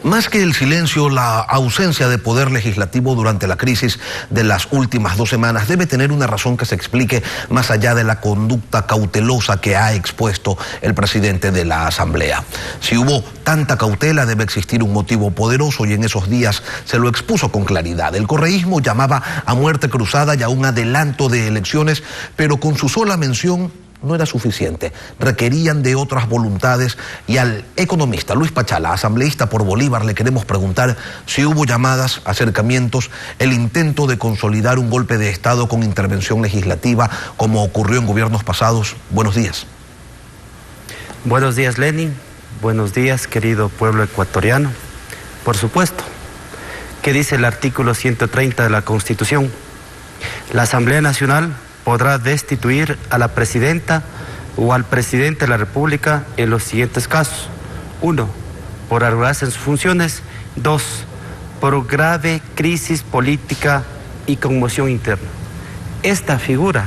Más que el silencio, la ausencia de poder legislativo durante la crisis de las últimas 2 semanas debe tener una razón que se explique más allá de la conducta cautelosa que ha expuesto el presidente de la Asamblea. Si hubo tanta cautela, debe existir un motivo poderoso y en esos días se lo expuso con claridad. El correísmo llamaba a muerte cruzada y a un adelanto de elecciones, pero con su sola mención no era suficiente, requerían de otras voluntades y al economista Luis Pachala, asambleísta por Bolívar, le queremos preguntar si hubo llamadas, acercamientos, el intento de consolidar un golpe de Estado con intervención legislativa como ocurrió en gobiernos pasados. Buenos días. Buenos días, Lenin. Buenos días, querido pueblo ecuatoriano. Por supuesto, ¿qué dice el artículo 130 de la Constitución? La Asamblea Nacional podrá destituir a la presidenta o al presidente de la República en los siguientes casos. 1, por arrogarse en sus funciones. 2, por grave crisis política y conmoción interna. Esta figura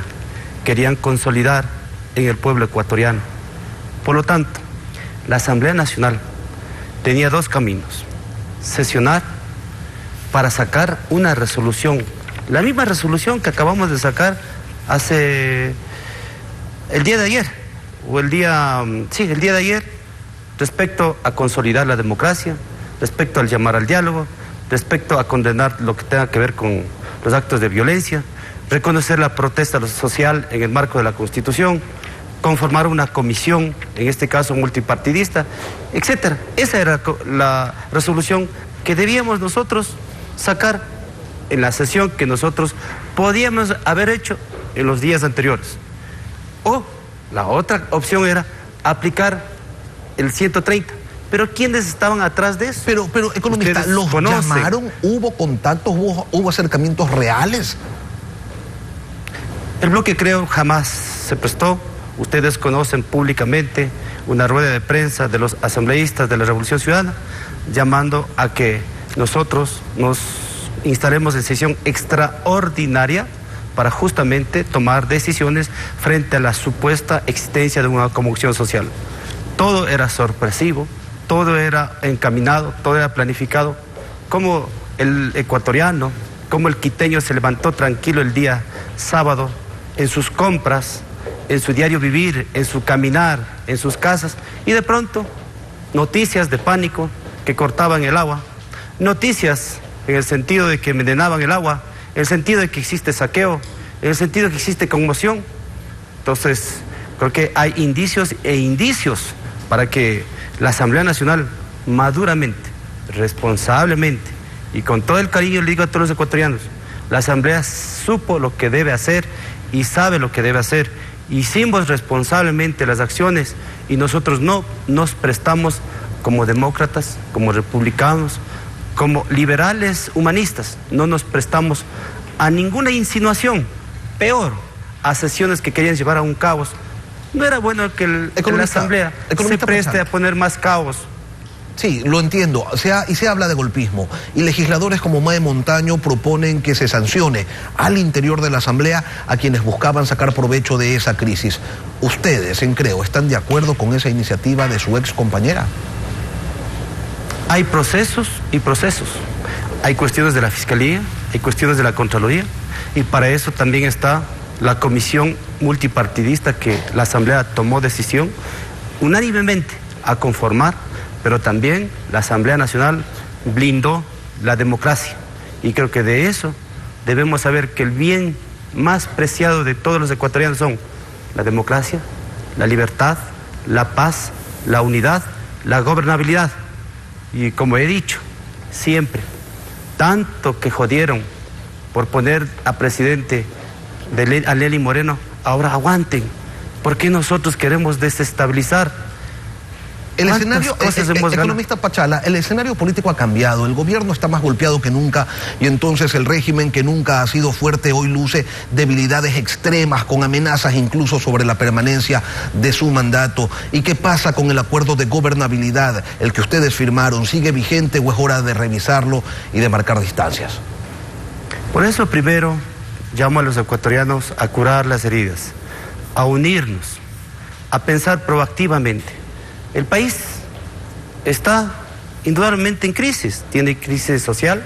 querían consolidar en el pueblo ecuatoriano. Por lo tanto, la Asamblea Nacional tenía 2 caminos: sesionar para sacar una resolución, la misma resolución que acabamos de sacar hace el día de ayer, el día de ayer, respecto a consolidar la democracia, respecto al llamar al diálogo, respecto a condenar lo que tenga que ver con los actos de violencia, reconocer la protesta social en el marco de la Constitución, conformar una comisión, en este caso multipartidista, etcétera. Esa era la resolución que debíamos nosotros sacar en la sesión que nosotros podíamos haber hecho en los días anteriores. O la otra opción era aplicar el 130. Pero ¿quiénes estaban atrás de eso? Pero economista, ¿los llamaron? ¿Hubo contactos? ¿Hubo acercamientos reales? El bloque Creo jamás se prestó. Ustedes conocen públicamente una rueda de prensa de los asambleístas de la Revolución Ciudadana llamando a que nosotros nos instalemos en sesión extraordinaria para justamente tomar decisiones frente a la supuesta existencia de una conmoción social. Todo era sorpresivo, todo era encaminado, todo era planificado. Como el ecuatoriano, como el quiteño se levantó tranquilo el día sábado en sus compras, en su diario vivir, en su caminar, en sus casas, y de pronto noticias de pánico que cortaban el agua, noticias en el sentido de que envenenaban el agua, en el sentido de que existe saqueo, en el sentido de que existe conmoción. Entonces, creo que hay indicios e indicios para que la Asamblea Nacional maduramente, responsablemente y con todo el cariño le digo a todos los ecuatorianos, la Asamblea supo lo que debe hacer y sabe lo que debe hacer. Hicimos responsablemente las acciones y nosotros no nos prestamos como demócratas, como republicanos, como liberales humanistas, no nos prestamos a ninguna insinuación, peor, a sesiones que querían llevar a un caos. No era bueno que la Asamblea se preste a poner más caos. Sí, lo entiendo, y se habla de golpismo, y legisladores como Mae Montaño proponen que se sancione al interior de la Asamblea a quienes buscaban sacar provecho de esa crisis. ¿Ustedes, en Creo, están de acuerdo con esa iniciativa de su ex compañera? Hay procesos y procesos. Hay cuestiones de la Fiscalía, hay cuestiones de la Contraloría, y para eso también está la comisión multipartidista que la Asamblea tomó decisión unánimemente a conformar, pero también la Asamblea Nacional blindó la democracia. Y creo que de eso debemos saber que el bien más preciado de todos los ecuatorianos son la democracia, la libertad, la paz, la unidad, la gobernabilidad. Y como he dicho, siempre, tanto que jodieron por poner a presidente a Lenín Moreno, ahora aguanten. ¿Por qué nosotros queremos desestabilizar? El escenario, economista Pachala, el escenario político ha cambiado, el gobierno está más golpeado que nunca y entonces el régimen que nunca ha sido fuerte hoy luce debilidades extremas con amenazas incluso sobre la permanencia de su mandato. ¿Y qué pasa con el acuerdo de gobernabilidad, el que ustedes firmaron? ¿Sigue vigente o es hora de revisarlo y de marcar distancias? Por eso primero llamo a los ecuatorianos a curar las heridas, a unirnos, a pensar proactivamente. El país está indudablemente en crisis. Tiene crisis social,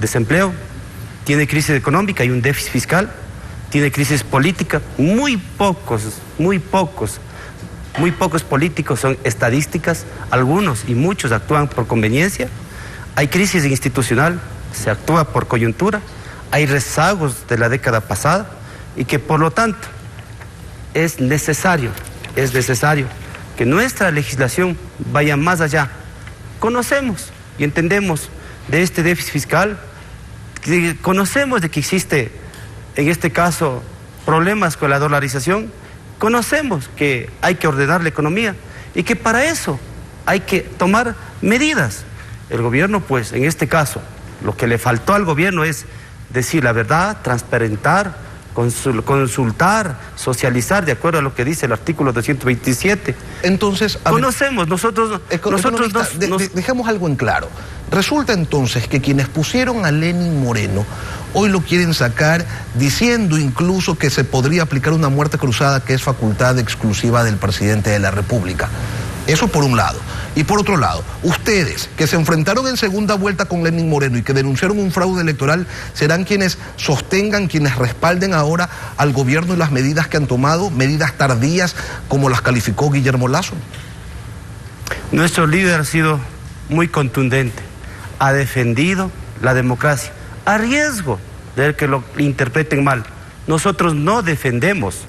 desempleo, tiene crisis económica y un déficit fiscal, tiene crisis política. Muy pocos políticos son estadísticas, algunos y muchos actúan por conveniencia. Hay crisis institucional, se actúa por coyuntura, hay rezagos de la década pasada y que por lo tanto es necesario que nuestra legislación vaya más allá. Conocemos y entendemos de este déficit fiscal, conocemos de que existe en este caso problemas con la dolarización, conocemos que hay que ordenar la economía y que para eso hay que tomar medidas. El gobierno, pues, en este caso, lo que le faltó al gobierno es decir la verdad, transparentar, consultar, socializar, de acuerdo a lo que dice el artículo 227. Entonces, conocemos, dejemos algo en claro. Resulta entonces que quienes pusieron a Lenín Moreno hoy lo quieren sacar diciendo incluso que se podría aplicar una muerte cruzada que es facultad exclusiva del presidente de la República. Eso por un lado. Y por otro lado, ustedes que se enfrentaron en segunda vuelta con Lenín Moreno y que denunciaron un fraude electoral, serán quienes sostengan, quienes respalden ahora al gobierno y las medidas que han tomado, medidas tardías como las calificó Guillermo Lasso. Nuestro líder ha sido muy contundente, ha defendido la democracia, a riesgo de que lo interpreten mal. Nosotros no defendemos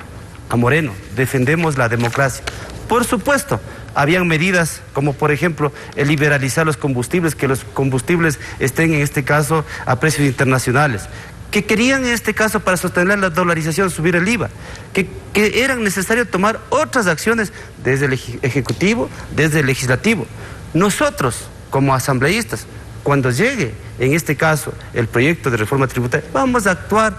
a Moreno, defendemos la democracia. Por supuesto, habían medidas como, por ejemplo, el liberalizar los combustibles, que los combustibles estén en este caso a precios internacionales, que querían en este caso para sostener la dolarización subir el IVA, que era necesario tomar otras acciones desde el Ejecutivo, desde el Legislativo. Nosotros, como asambleístas, cuando llegue en este caso el proyecto de reforma tributaria, vamos a actuar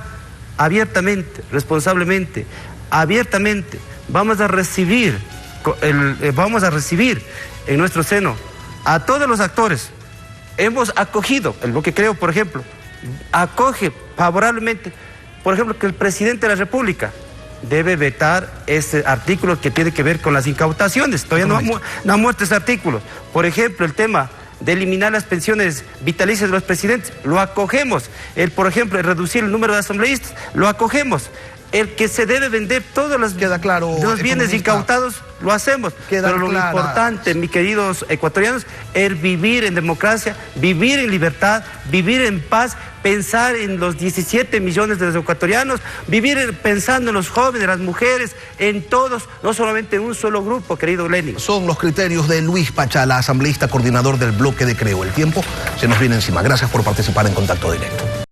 abiertamente, responsablemente, abiertamente, vamos a recibir en nuestro seno a todos los actores. Hemos acogido, el bloque Creo, por ejemplo, acoge favorablemente, por ejemplo, que el presidente de la República debe vetar ese artículo que tiene que ver con las incautaciones. Todavía no ha muerto ese artículo. Por ejemplo, el tema de eliminar las pensiones vitalicias de los presidentes, lo acogemos. Por ejemplo, el reducir el número de asambleístas, lo acogemos. El que se debe vender todos los bienes incautados, lo hacemos. Pero lo importante, mis queridos ecuatorianos, es vivir en democracia, vivir en libertad, vivir en paz, pensar en los 17 millones de los ecuatorianos, vivir pensando en los jóvenes, las mujeres, en todos, no solamente en un solo grupo, querido Lenin. Son los criterios de Luis Pachala, asambleísta coordinador del bloque de Creo. El tiempo se nos viene encima. Gracias por participar en Contacto Directo.